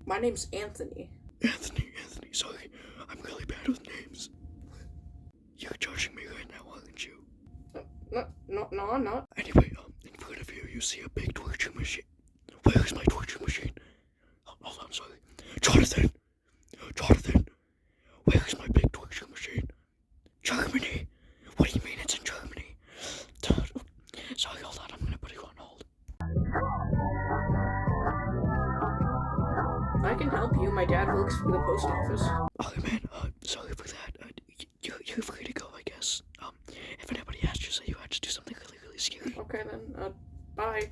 My name's Anthony. Anthony, sorry. I'm really bad with names. You're judging me right now, aren't you? No, I'm not. Anyway, in front of you see a big torture machine. Where is my torture machine? Hold on, sorry. Jonathan, where is my big torture machine? Germany. What do you mean it's in Germany? Sorry, hold on. I'm gonna put you on hold. I can help you. My dad works for the post office. Oh man, sorry for that. You're free to go, I guess. If anybody asks you, say you had to do something really, really scary. Okay then, bye.